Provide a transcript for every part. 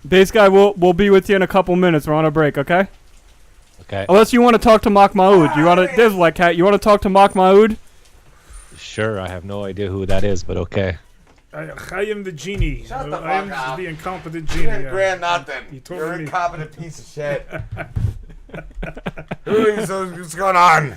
Base guy, we'll be with you in a couple minutes. We're on a break, okay? Okay. Unless you want to talk to Mak Maoud. You want to Dislike Cat. You want to talk to Mak Maoud? Sure, I have no idea who that is, but okay. I am the genie. Shut the fuck I am up. the incompetent You genie. didn't grant nothing. You told You're an me. incompetent piece of shit. What's going on?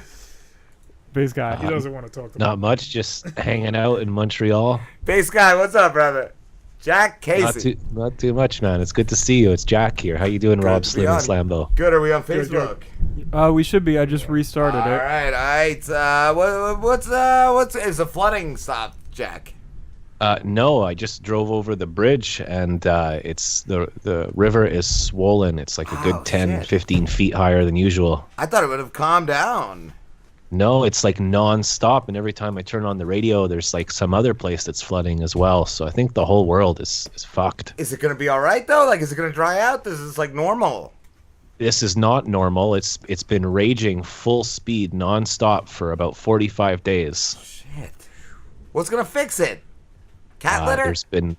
Base guy. He doesn't want to talk to me. Not much, just hanging out in Montreal. Base guy, what's up, brother? Jack Casey. Not too much, man. It's good to see you. It's Jack here. How you doing, Good Rob to be Slim and on. Slambo? Good. Are we on Good, Facebook? We should be. I just restarted All it. right. What's is the flooding stopped, Jack? No, I just drove over the bridge, and it's the river is swollen. It's like a good 10, shit. 15 feet higher than usual. I thought it would have calmed down. No, it's like non-stop, and every time I turn on the radio, there's like some other place that's flooding as well. So I think the whole world is fucked. Is it gonna be all right though? Like, is it gonna dry out? This is like normal. This is not normal. It's been raging full speed non-stop for about 45 days. Shit. What's gonna fix it? Cat litter? There's been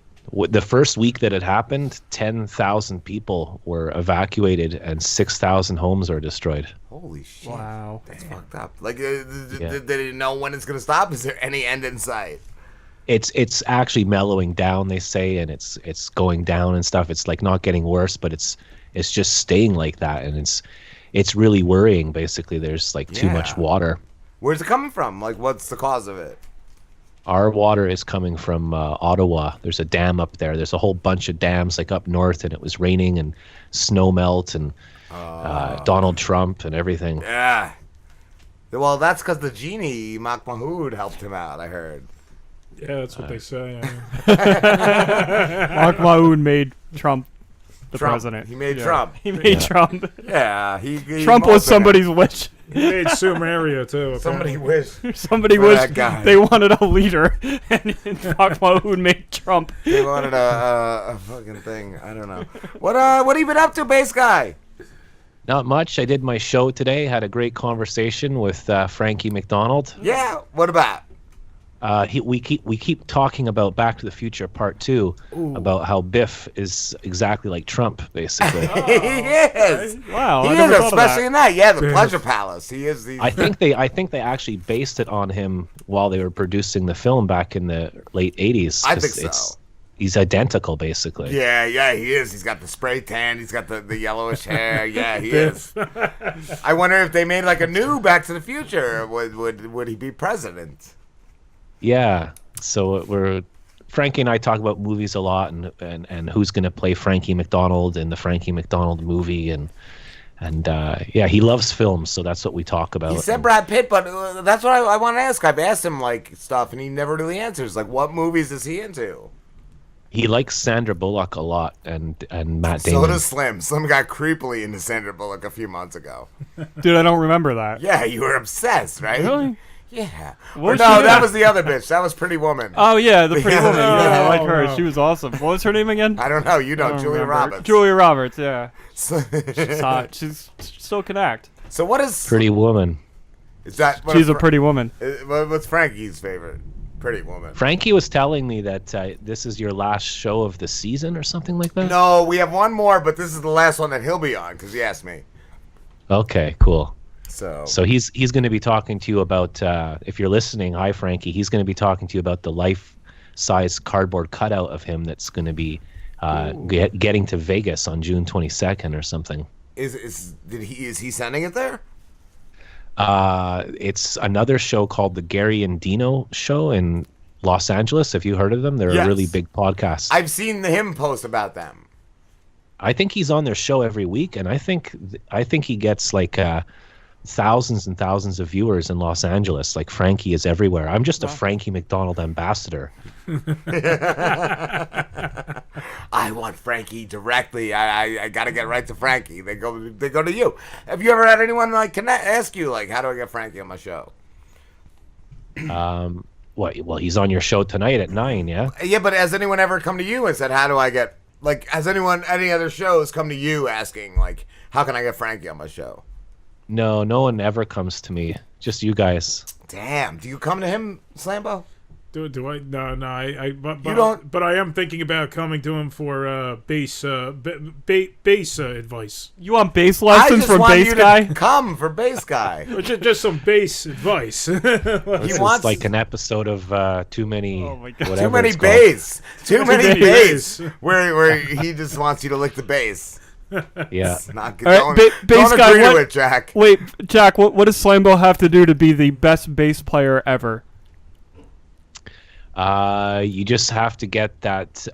the first week that it happened, 10,000 people were evacuated and 6,000 homes are destroyed. Holy shit. Wow. That's fucked up. Like, they didn't know when it's gonna stop. Is there any end in sight? It's actually mellowing down, they say, and it's going down and stuff. It's like not getting worse, but it's just staying like that, and it's really worrying. Basically, there's like too much water. Where's it coming from? Like, what's the cause of it? Our water is coming from Ottawa. There's a dam up there. There's a whole bunch of dams like up north, and it was raining and snow melt and Donald Trump and everything. Yeah. Well, that's because the genie, Mak Mahood, helped him out, I heard. Yeah, that's what they say. Mak Maoud made Trump the president. He made Trump. He made Trump. Yeah. He Trump was somebody's wish. He made Sumeria, too. Somebody apparently. wished. Somebody For wished that guy. they wanted a leader, and Mak Maoud made Trump. They wanted a fucking thing. I don't know. What have you been up to, base guy? Not much. I did my show today. Had a great conversation with Frankie McDonald. Yeah. What about? We keep talking about Back to the Future Part 2, about how Biff is exactly like Trump, basically. He is. Wow, He I never is, thought of especially that. in that. Yeah, the Pleasure Palace. He is the. I think they actually based it on him while they were producing the film back in the late 80s. I think so. He's identical, basically. Yeah, he is. He's got the spray tan. He's got the yellowish hair. Yeah, he is. I wonder if they made like a new Back to the Future, would he be president? Yeah. So Frankie and I talk about movies a lot, and who's going to play Frankie McDonald in the Frankie McDonald movie, and yeah, he loves films, so that's what we talk about. He said Brad Pitt, but that's what I want to ask. I've asked him like stuff, and he never really answers. Like, what movies is he into? He likes Sandra Bullock a lot, and Matt So Damon. does Slim. Slim got creepily into Sandra Bullock a few months ago. Dude, I don't remember that. Yeah, you were obsessed, right? Really? Yeah. What Or was no, she that in? was the other bitch. That was Pretty Woman. Oh yeah, the pretty woman. Yeah, I like Oh, her. wow. She was awesome. What was her name again? I don't know. You know, I don't Julia remember. Roberts. Julia Roberts. Yeah, she's hot. She still can act. So what is Pretty Woman. Is that? What She's a Fra- pretty woman. What's Frankie's favorite? Pretty Woman. Frankie was telling me that this is your last show of the season or something like that. No, we have one more, but this is the last one that he'll be on because he asked me. Okay, cool. So he's going to be talking to you about, if you're listening, hi Frankie, he's going to be talking to you about the life-size cardboard cutout of him that's going to be getting to Vegas on June 22nd or something. is he sending it there? It's another show called the Gary and Dino Show in Los Angeles. Have you heard of them? They're Yes. a really big podcast. I've seen him post about them. I think he's on their show every week, and I think he gets like thousands and thousands of viewers in Los Angeles. Like Frankie is everywhere. I'm just a Frankie McDonald ambassador. I want Frankie directly. I got to get right to Frankie. They go to you. Have you ever had anyone like ask you like, how do I get Frankie on my show? Well, he's on your show tonight at 9, yeah? Yeah, but has anyone ever come to you and said, how do I get, like, has any other shows come to you asking, like, how can I get Frankie on my show? No one ever comes to me. Just you guys. Damn. Do you come to him, Slambo? Do I? No, but You don't- But I am thinking about coming to him for bass advice. You want bass I lessons just from want bass you guy? to come for bass guy. Or just some bass advice. This is wants- like an episode of Too Many. Oh my God. Whatever Too many it's called. bass. Too many many bass. bass. Where he just wants you to lick the bass. Yeah. It's not good. All right, Don't bass guy, agree to what- it, Jack. Wait, Jack, what does Slambo have to do to be the best bass player ever? You just have to get that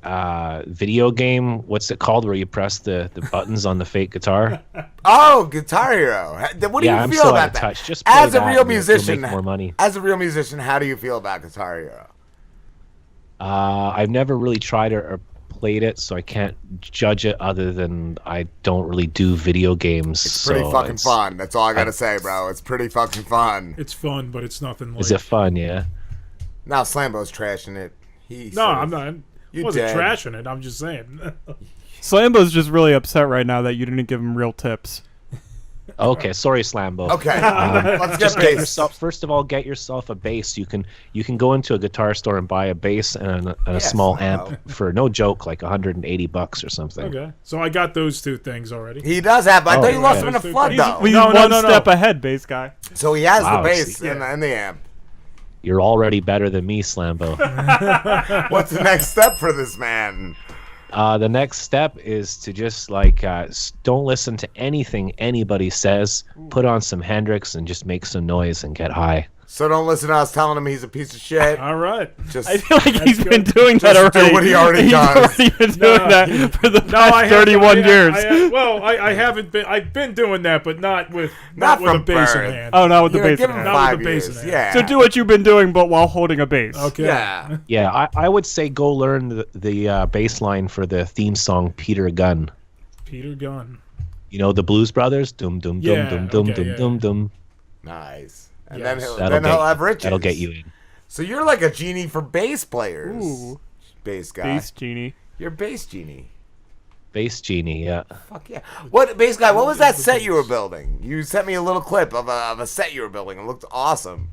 video game. What's it called? Where you press the buttons on the fake guitar. Oh, Guitar Hero. What do Yeah, you I'm feel so about out of that? touch. Just play As a that real and you'll musician, make more money. As a real musician, how do you feel about Guitar Hero? I've never really tried it or played it, so I can't judge it. Other than I don't really do video games. It's pretty so fucking it's- fun. That's all I gotta say, bro. It's pretty fucking fun. It's fun, but it's nothing like. Is it fun? Yeah. Now Slambo's trashing it. No, I'm not. You I wasn't dead. trashing it. I'm just saying. Slambo's just really upset right now that you didn't give him real tips. Okay, sorry, Slambo. Okay, let's get Just get bass. yourself. First of all, get yourself a bass. You can go into a guitar store and buy a bass and a Yes, small I know. amp for no joke, like $180 or something. Okay, so I got those two things already. He does have. I Oh, thought you lost yeah. him in a flood He's- though. He's No, no, one no, no. step ahead, bass guy. So he has Wow, the bass see, and the amp. You're already better than me, Slambo. What's the next step for this man? The next step is to just like don't listen to anything anybody says. Put on some Hendrix and just make some noise and get high. So don't listen to us telling him he's a piece of shit. All right. Just I feel like he's good. been doing that Just do already. what he already He's does. already been doing that for the past 31 years. I haven't been. I've been doing that, but not with Not with a from bass in birth. hand. Oh, not with the you know, bass give in him hand. Not with 5 the bass years. in hand. Yeah. So do what you've been doing, but while holding a bass. Okay. Yeah. Yeah, I would say go learn the bass line for the theme song Peter Gunn. Peter Gunn. You know the Blues Brothers? Dum dum dum Yeah, dum dum okay, dum yeah. dum dum. Nice. And Yes. then he'll have riches. That'll get you in. So you're like a genie for bass players. Ooh, Bass guy. bass genie. You're bass genie. Bass genie, yeah. Fuck yeah. What bass guy? What was that set you were building? You sent me a little clip of a set you were building. It looked awesome.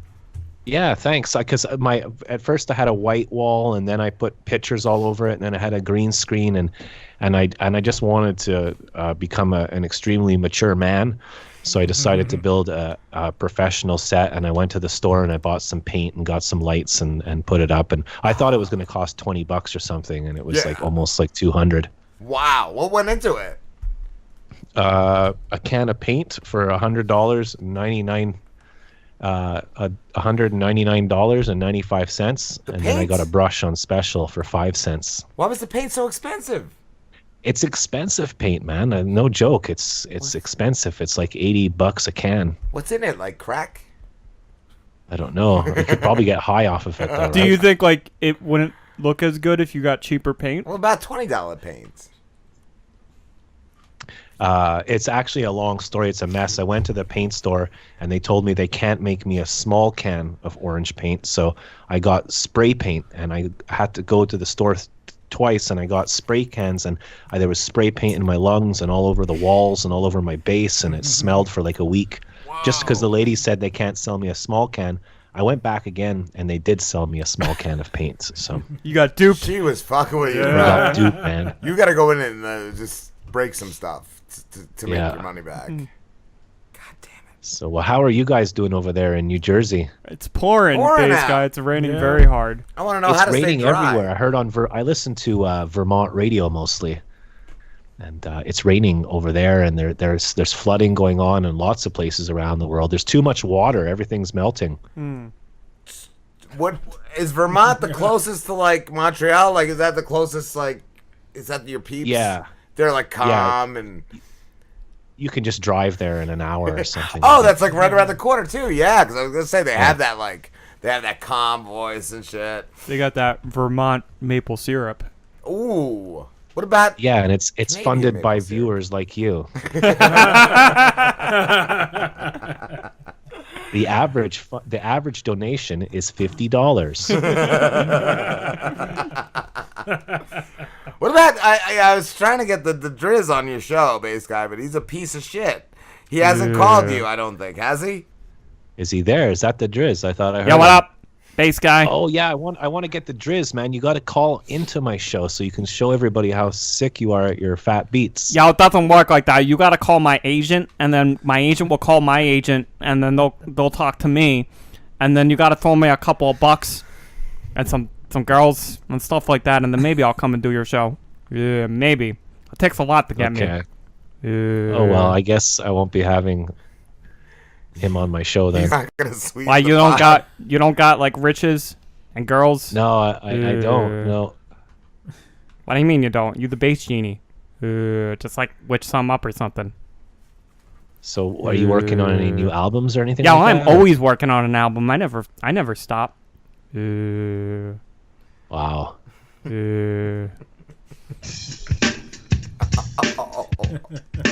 Yeah, thanks. Because at first I had a white wall, and then I put pictures all over it, and then I had a green screen, and I just wanted to become an extremely mature man, so I decided to build a professional set, and I went to the store and I bought some paint and got some lights and put it up, and I thought it was going to cost $20 or something, and it was Yeah. like almost like 200. Wow. What went into it? A can of paint for $100, $199.95, and then I paint? got a brush on special for 5 cents. Why was the paint so expensive? It's expensive paint, man. No joke. It's expensive. It's like $80 a can. What's in it? Like crack? I don't know. You could probably get high off of it, though, Do right? you think like it wouldn't look as good if you got cheaper paint? Well, about $20 paints. It's actually a long story. It's a mess. I went to the paint store and they told me they can't make me a small can of orange paint. So I got spray paint, and I had to go to the store twice, and I got spray cans, and there was spray paint in my lungs and all over the walls and all over my bass, and it smelled for like a week. Just because the lady said they can't sell me a small can. I went back again, and they did sell me a small can of paint. So You got duped. She was fucking with you. I bro. got duped, man. You got to go in and just break some stuff to make Yeah. your money back. Hmm. God damn it. So well, how are you guys doing over there in New Jersey? It's pouring, Pouring bass out. guy. It's raining Yeah. very hard. I want to know It's how to stay raining dry. everywhere. I heard on I listen to Vermont radio mostly, and it's raining over there, and there's flooding going on in lots of places around the world. There's too much water. Everything's melting. What is Vermont the closest to like Montreal? Like, is that the closest? Like, is that your peeps? Yeah. They're like calm and. You can just drive there in an hour or something. Oh, that's like right around the corner too. Yeah, because I was gonna say they have that like they have that calm voice and shit. They got that Vermont maple syrup. Ooh, what about? yeah, and it's Canadian funded by maple syrup. viewers like you. The average donation is $50. What about? I was trying to get the Driz on your show, bass guy, but he's a piece of shit. He hasn't called you, I don't think, has he? Is he there? Is that the Driz? I thought I heard. Yeah, what him. up? Bass guy. Oh yeah, I want to get the Driz, man. You got to call into my show so you can show everybody how sick you are at your fat beats. Yo, it doesn't work like that. You gotta call my agent, and then my agent will call my agent, and then they'll talk to me, and then you gotta throw me a couple of bucks and some girls and stuff like that, and then maybe I'll come and do your show. Yeah, maybe. It takes a lot to get me. Okay. Yeah. Oh well, I guess I won't be having him on my show then. He's not gonna sweep. Why the you don't pot. got like riches and girls? No, I don't. No. What do you mean you don't? You the bass genie. Just like witch some up or something. So are you working on any new albums or anything? Yeah, like I'm that, or- always working on an album. I never stop. Wow.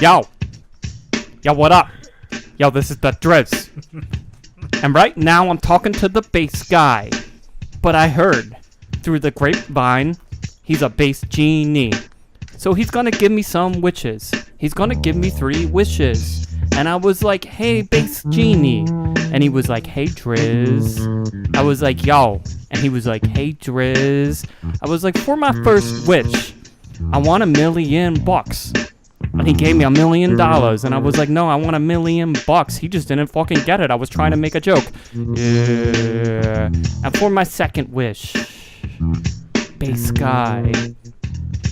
Yo, what up? Yo, this is the Driz. And right now I'm talking to the bass guy. But I heard through the grapevine he's a bass genie. So he's gonna give me some wishes. He's gonna give me 3 wishes. And I was like, hey, bass genie. And he was like, hey, Driz. I was like, yo. And he was like, hey, Driz. I was like, for my first wish, I want $1 million. And he gave me $1 million. And I was like, no, I want $1 million. He just didn't fucking get it. I was trying to make a joke. Yeah. And for my second wish, bass guy.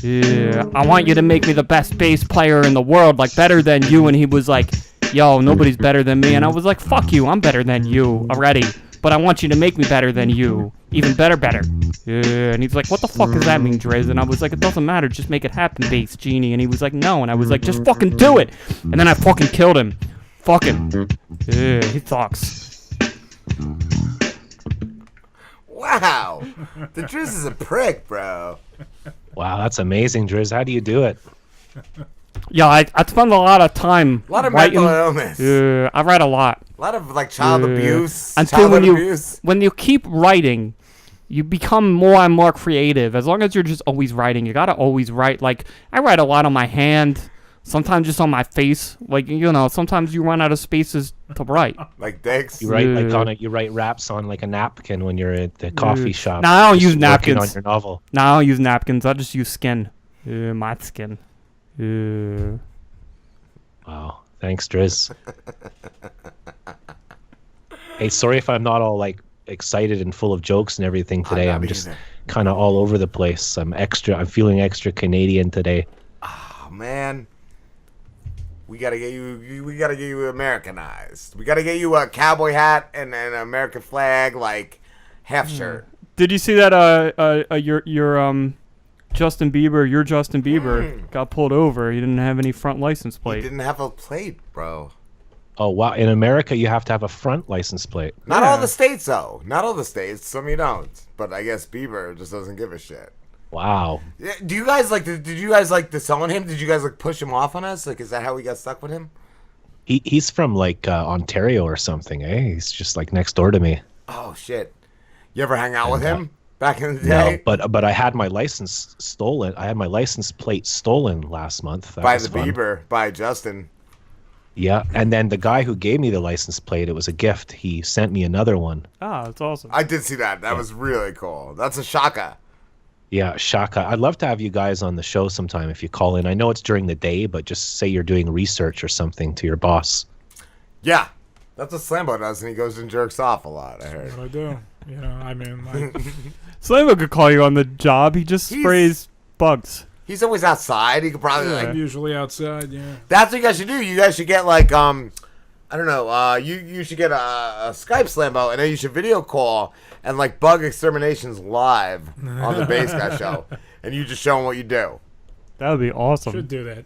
Yeah. I want you to make me the best bass player in the world, like better than you. And he was like, yo, nobody's better than me. And I was like, fuck you, I'm better than you already. But I want you to make me better than you. Even better. Yeah. And he's like, what the fuck does that mean, Driz? And I was like, it doesn't matter, just make it happen, bass genie. And he was like, no. And I was like, just fucking do it. And then I fucking killed him. Fucking. Yeah, he sucks. Wow, the Driz is a prick, bro. Wow, that's amazing, Driz. How do you do it? Yeah, I spend a lot of time A lot of writing. mental illness. Yeah, I write a lot. A lot of like child abuse. Until Childhood abuse. when you keep writing, you become more and more creative. As long as you're just always writing, you gotta always write. Like I write a lot on my hand, sometimes just on my face. Like sometimes you run out of spaces to write. Like dicks. You write like Yeah. you write raps on like a napkin when you're at the coffee shop. Nah, I don't just use working napkins. on your novel. No, I don't use napkins. I just use skin. My skin. Wow. Thanks, Driz. Hey, sorry if I'm not all like excited and full of jokes and everything today. not I'm just either. kind of all over the place. I'm feeling extra Canadian today. Oh man, we gotta get you. We gotta get you Americanized. We gotta get you a cowboy hat and an American flag, like half shirt. Did you see that? Your Justin Bieber got pulled over. He didn't have any front license He plate. didn't have a plate, bro. Oh wow! In America, you have to have a front license plate. Not Yeah. all the states, though. Not all the states. Some you don't. But I guess Bieber just doesn't give a shit. Wow. Yeah, do you guys like? Did you guys like disown him? Did you guys like push him off on us? Like, is that how we got stuck with him? He's from like Ontario or something, eh? He's just like next door to me. Oh shit! You ever hang out with him back in the No, day? but I had my license stolen. I had my license plate stolen last month. That By was the fun. Bieber, by Justin. Yeah, and then the guy who gave me the license plate, it was a gift. He sent me another one. Ah, that's awesome. I did see that. That was really cool. That's a shaka. Yeah, Shaka. I'd love to have you guys on the show sometime if you call in. I know it's during the day, but just say you're doing research or something to your boss. Yeah, that's what Slambo does, and he goes and jerks off a lot. I heard. What I do. I mean, like, Slambo could call you on the job. He just He's- sprays bugs. He's always outside. He could probably I'm like. usually outside. Yeah. That's what you guys should do. You guys should get like I don't know. You should get a Skype Slambo, and then you should video call and like bug exterminations live on the Bass Guy show, and you just show him what you do. That would be awesome. Should do that.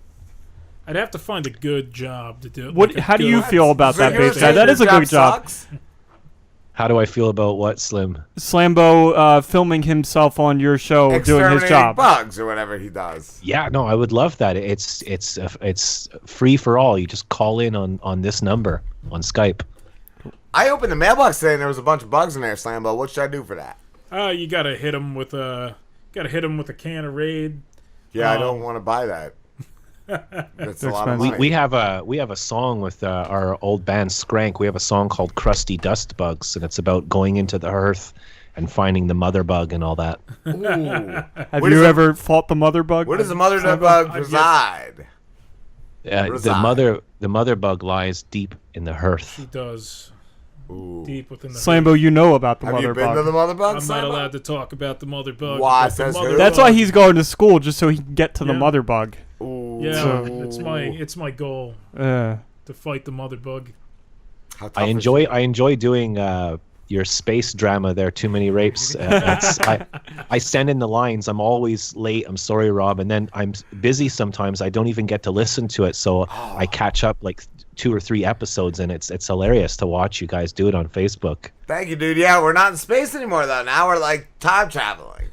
I'd have to find a good job to do it. What? like a How do you good- feel about So that, you're bass guy? saying That your is a good job. sucks? How do I feel about what, Slim? Slambo filming himself on your show doing his Exterminating job. bugs or whatever he does. Yeah, no, I would love that. It's free for all. You just call in on this number on Skype. I opened the mailbox today and there was a bunch of bugs in there, Slambo. What should I do for that? You gotta hit him with a can of Raid. Yeah, I don't want to buy that. That's They're a lot of expensive. money. We have a song with our old band Skrank. We have a song called "Crusty Dust Bugs," and it's about going into the earth and finding the mother bug and all that. Ooh. Have Where you does a- ever fought the mother bug? Where does the mother bug reside? The mother bug lies deep in the earth. She does. Ooh. Deep within the Slambo, you know about the Have mother you been bug. to the mother bug? I'm not allowed to talk about the mother bug. Why, because the says mother who? That's bug- why he's going to school, just so he can get to the Yeah. mother bug. Ooh. Yeah, So- it's my goal Yeah. to fight the mother bug. How tough I is enjoy doing your space drama there. Too many rapes. I send in the lines. I'm always late. I'm sorry, Rob. And then I'm busy sometimes. I don't even get to listen to it. So I catch up like 2 or 3 episodes, and it's hilarious to watch you guys do it on Facebook. Thank you, dude. Yeah, we're not in space anymore, though. Now we're, like, time traveling.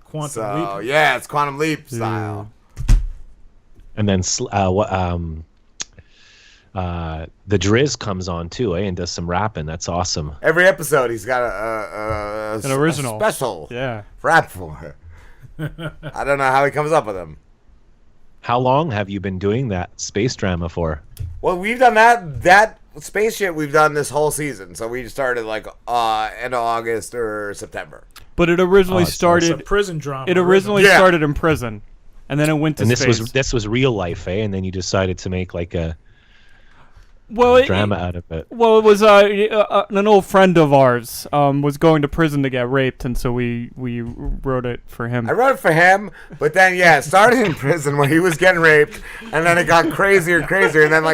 Quantum So, leap. yeah, it's Quantum Leap style. And then the Driz comes on too, and does some rapping. That's awesome. Every episode, he's got An original. a special Yeah. rap for. I don't know how he comes up with them. How long have you been doing that space drama for? Well, we've done that space shit we've done this whole season. So we started like end of August or September. But it originally it's It's a started. prison drama. It originally Yeah. started in prison, and then it went to And this space. was real life, eh? And then you decided to make like a well, drama out of it. Well, it was an old friend of ours was going to prison to get raped, and so we wrote it for him. I wrote it for him, but then it started in prison where he was getting raped, and then it got crazier and crazier, and then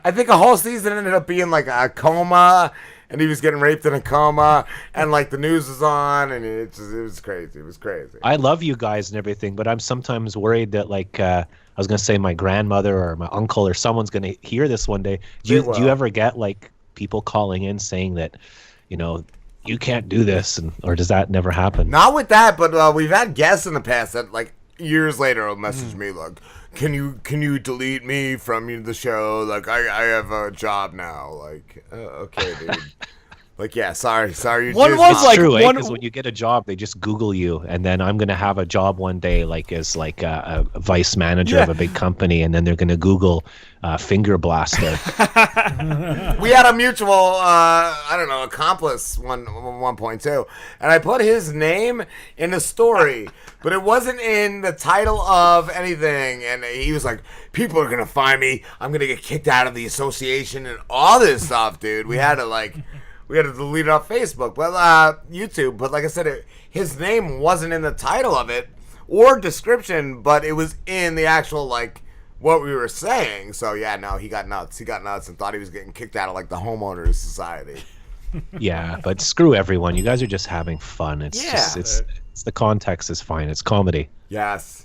I think a whole season ended up being like a coma, and he was getting raped in a coma, and like the news was on, and it was crazy. It was crazy. I love you guys and everything, but I'm sometimes worried that I was gonna say my grandmother or my uncle or someone's gonna hear this one day. Do you ever get like people calling in saying that, you can't do this, or does that never happen? Not with that, but we've had guests in the past that like years later will message me like, can you delete me from the show? Like I have a job now. Like okay, dude. Like yeah, sorry. One Jizz was mom. like- True, one- because when you get a job, they just Google you, and then I'm gonna have a job one day, like as like a vice manager of a big company, and then they're gonna Google finger blaster. We had a mutual, accomplice one point too, and I put his name in the story, but it wasn't in the title of anything. And he was like, "People are gonna find me. I'm gonna get kicked out of the association and all this stuff, dude." We had to delete it off Facebook, but YouTube. But like I said, his name wasn't in the title of it or description, but it was in the actual what we were saying. So yeah, no, he got nuts. He got nuts and thought he was getting kicked out of the homeowners society. Yeah, but screw everyone. You guys are just having fun. It's just it's the context is fine. It's comedy. Yes.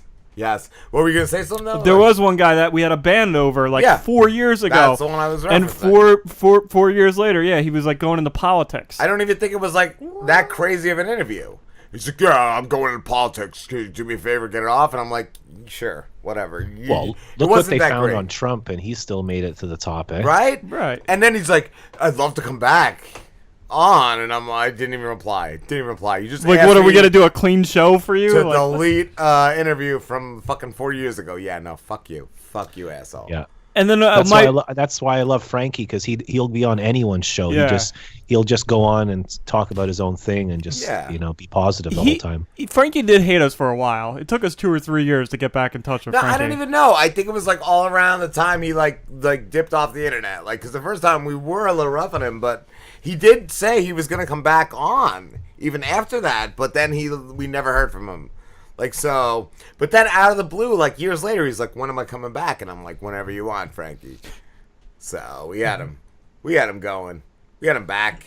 What were you gonna say? Something though? There was one guy that we had a band over 4 years ago. That's the one I was and referencing. 4 years later, he was going into politics. I don't even think it was that crazy of an interview. He's like, "Yeah, I'm going into politics. Could you do me a favor, get it off?" And I'm like, "Sure, whatever." Well, It look what wasn't they that found great. on Trump, and he still made it to the top, eh? Right? Right. And then he's like, "I'd love to come back on," and I didn't even reply. You just Like, asked what are we me gonna do? A clean show for you? to Like, delete interview from fucking 4 years ago? Yeah, no, fuck you, asshole. Yeah. and then That's why I love Frankie, because he'll be on anyone's show. Yeah. He'll just go on and talk about his own thing and just be positive the whole time. Frankie did hate us for a while. It took us 2 or 3 years to get back in touch with No, Frankie. I don't even know. I think it was all around the time he dipped off the internet. Because the first time we were a little rough on him, but he did say he was gonna come back on even after that. But then we never heard from him. But then out of the blue, years later, he's like, "When am I coming back?" And I'm like, "Whenever you want, Frankie." So we had him going. We had him back.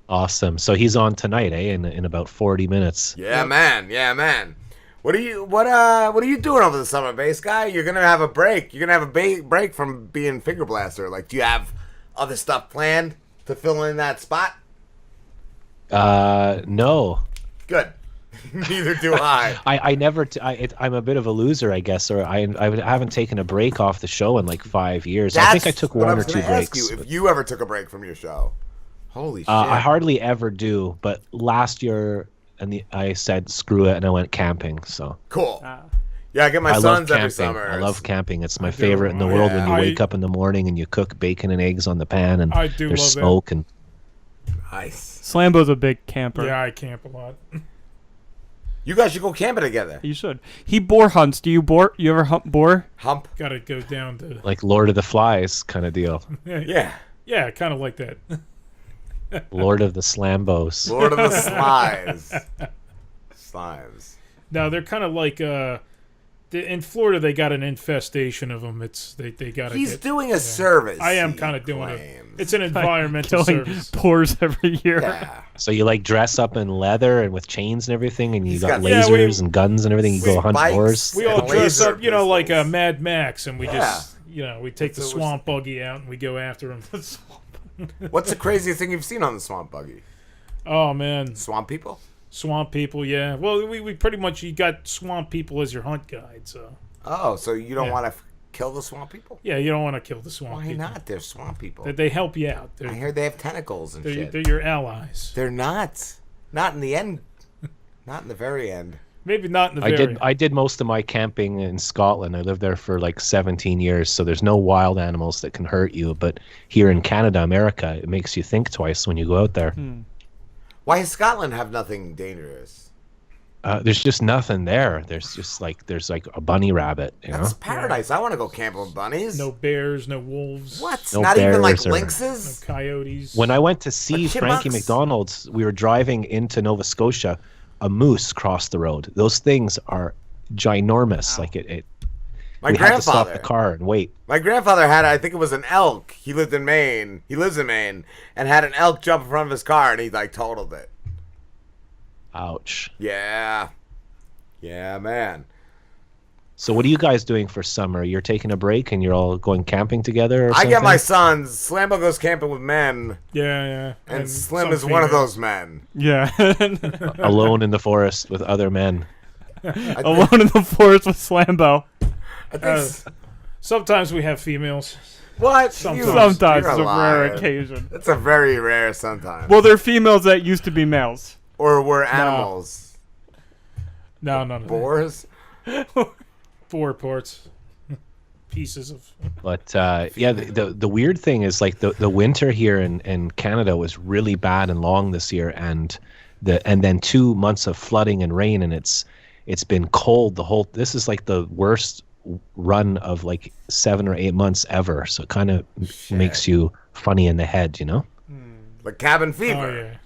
Awesome. So he's on tonight, eh? In about 40 minutes. Yeah, man. What are you doing over the summer, bass guy? You're gonna have a break. You're gonna have a break from being finger blaster. Do you have other stuff planned to fill in that spot? No. Good. Neither do I. I never. I'm a bit of a loser, I guess, or I haven't taken a break off the show in 5 years. I think I took one or two breaks. If you ever took a break from your show, holy shit! I hardly ever do, but last year I said screw it and I went camping. So Cool. Yeah, I get my I love sons every camping. summer. I love camping. It's my I do. favorite in the world when you I- wake up in the morning and you cook bacon and eggs on the pan and I do there's love that. smoke and Nice. Slambo's a big camper. Yeah, I camp a lot. You guys should go camping together. You should. He boar hunts. Do you boar? You ever hunt boar? Hump. Got to go down to. like Lord of the Flies kind of deal. Yeah. Yeah, kind of like that. Lord of the Slambos. Lord of the Slimes. Slimes. No, they're kind of like in Florida. They got an infestation of them. They got to He's get. doing a service. I am he kind of doing it. claims. It's an environmental Killing service. boars every year. Yeah. So you like dress up in leather and with chains and everything, and you He's got got- Yeah, lasers and guns and everything. You go with hunt bikes. boars. We all And dress laser up, like pistols. Mad Max, and we Yeah. just, we take the That's what swamp buggy out and we go after them. What's the craziest thing you've seen on the swamp buggy? Oh man, Swamp people? swamp people. Yeah. Well, we pretty much you got swamp people as your hunt guide. So Oh, so you don't Yeah. want to kill the swamp people? yeah, you don't want to kill the swamp Why people. not? They're swamp people. They help you out. I heard they have tentacles and They're shit. your allies. They're not. Not in the end. Not in the very end. Maybe not in the I very. did. I did most of my camping in Scotland. I lived there for like 17 years, so there's no wild animals that can hurt you. But here in Canada, America, it makes you think twice when you go out there. Why does Scotland have nothing dangerous? There's just nothing there. There's like a bunny rabbit. You know, That's paradise. I want to go camping with bunnies. no bears, no wolves. What? No Not even like bears or- No lynxes? coyotes. when I went to see Like Frankie chipmunks? McDonald's, we were driving into Nova Scotia. A moose crossed the road. Those things are ginormous. Like it My we had to stop grandfather. the car and wait. My grandfather had, I think it was an elk. He lived in Maine. He lives in Maine. And had an elk jump in front of his car and he like totaled it. Ouch. Yeah. Yeah, man. So what are you guys doing for summer? You're taking a break and you're all going camping together or I something? get my sons. Slambo goes camping with men. yeah. And Slim some is one of females. those men. Yeah. alone in the forest with other men. Alone in the forest with Slambo. I think Sometimes we have females. what? sometimes. Sometimes you're it's a rare lying. occasion. It's a very rare sometimes. Well, they're females that used to be males. Or we're animals. No. Boars? 4 parts. Pieces of. But yeah, the weird thing is like the winter here in Canada was really bad and long this year, and then 2 months of flooding and rain, and it's been cold the whole. This is like the worst run of like 7 or 8 months ever. So it kind of makes you funny in the head, you know? Like cabin Oh fever. yeah.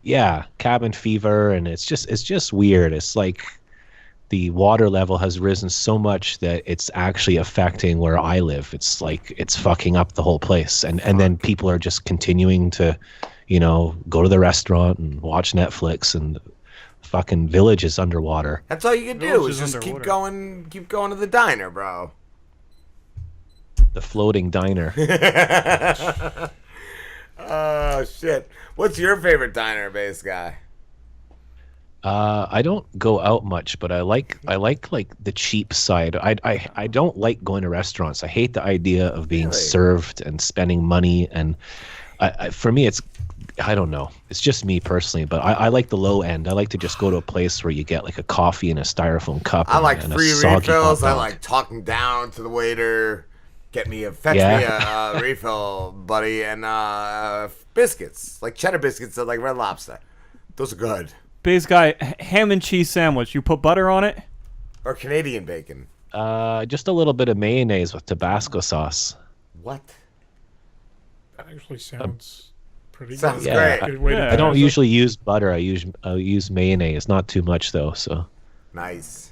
Yeah, cabin fever, and it's just weird. It's like the water level has risen so much that it's actually affecting where I live. It's like it's fucking up the whole place, and then people are just continuing to, go to the restaurant and watch Netflix, and the fucking village is underwater. That's all you can do Village is is just keep underwater. going to the diner, bro. The floating diner. Oh shit. What's your favorite diner, base guy? I don't go out much, but I like like the cheap side. I don't like going to restaurants. I hate the idea of being Really? served and spending money. And for me, I don't know. It's just me personally, but I like the low end. I like to just go to a place where you get like a coffee in a styrofoam cup. I like and free a soggy refills. hot I dog. like talking down to the waiter. Fetch me a refill, buddy, and biscuits, like cheddar biscuits, like Red Lobster. Those are good. Base guy, ham and cheese sandwich. You put butter on it? Or Canadian bacon. Just a little bit of mayonnaise with Tabasco sauce. What? That actually sounds pretty Sounds good. great. Good way to Yeah. I don't dress up. usually use butter. I use mayonnaise, not too much though. So Nice.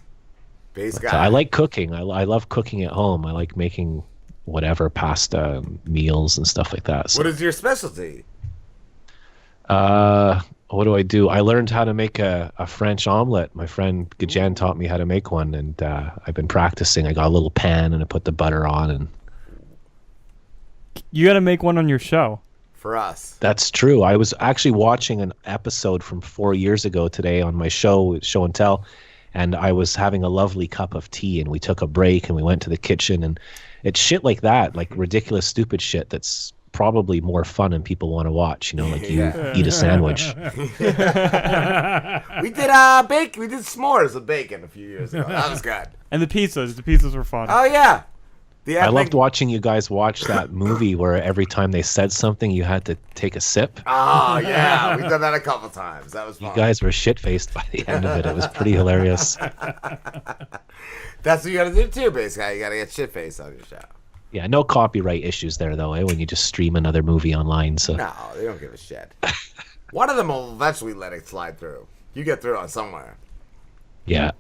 Base but, guy. I like cooking. I love cooking at home. I like making whatever pasta meals and stuff like that. So, What is your specialty? what do I do? I learned how to make a French omelet. My friend Gajen taught me how to make one, and I've been practicing. I got a little pan and I put the butter on, and You got to make one on your show. For us. that's true. I was actually watching an episode from 4 years ago today on my show and Tell, and I was having a lovely cup of tea, and we took a break and we went to the kitchen, and it's shit like that, like ridiculous, stupid shit that's probably more fun and people want to watch. You know, like you Yeah. eat a sandwich. We did bacon. We did s'mores with bacon a few years ago. That was good. And the pizzas were fun. Oh yeah. The I epic- loved watching you guys watch that movie where every time they said something, you had to take a sip. Oh yeah, we've done that a couple times. That was fun. You guys were shit-faced by the end of it. It was pretty hilarious. That's what you gotta do too, basically. You gotta get shit faced on your show. Yeah, no copyright issues there, though, when you just stream another movie online. So No, they don't give a shit. One of them will eventually let it slide through. You get through on somewhere. yeah.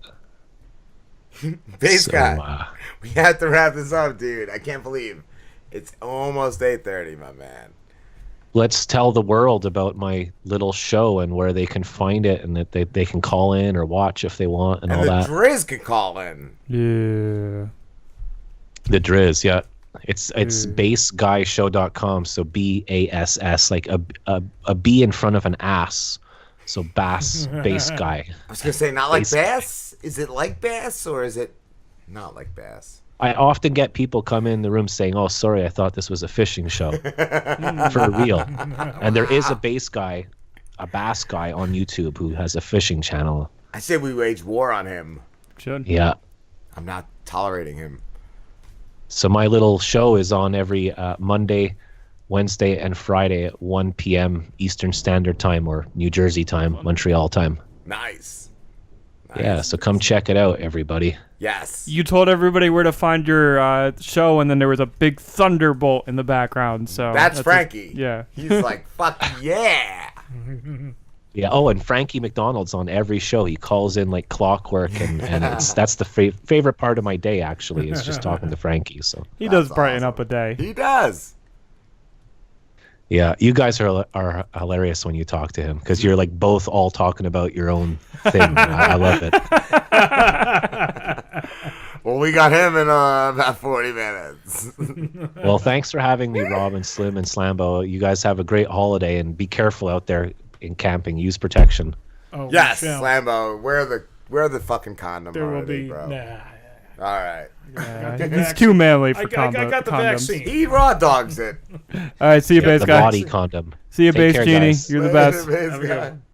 Base So, guy, we have to wrap this up, dude. I can't believe it's almost 8:30, my man. let's tell the world about my little show and where they can find it, and that they can call in or watch if they want, and all And the that. Driz can call in. Yeah. The Driz, yeah. It's bassguyshow.com, so BASS, like a B in front of an ass. So bass guy. I was gonna say not like Bass. bass. Is it like bass or is it not like bass? I often get people come in the room saying, "Oh, sorry, I thought this was a fishing show." For real. And there is a bass guy on YouTube who has a fishing channel. I say we wage war on him. Should. Yeah. I'm not tolerating him. So my little show is on every Monday, Wednesday, and Friday at 1 p.m. Eastern Standard Time, or New Jersey time, Montreal time. Nice. Yeah, so come check it out, everybody. Yes. You told everybody where to find your show, and then there was a big thunderbolt in the background. So That's Frankie. yeah. He's like, fuck yeah. Yeah. Oh, and Frankie McDonald's on every show. He calls in like clockwork, and that's the favorite part of my day. Actually, is just talking to Frankie. So He does That's brighten awesome. up a day. He does. yeah, you guys are hilarious when you talk to him, because you're like both all talking about your own thing. I love it. Well, we got him in about 40 minutes. Well, thanks for having me, Rob and Slim and Slambo. You guys have a great holiday, and be careful out there in camping. Use protection. Oh, Yes, we shall. Slambo. Wear the fucking condom There will already, be. bro. Nah. All right. He's too manly for I got the condoms. vaccine. He raw dogs it. All right, see you, Yeah, bass the guy. body condom. See you, Take bass care, genie. guys. You're the best. Later, Have a good guy. one.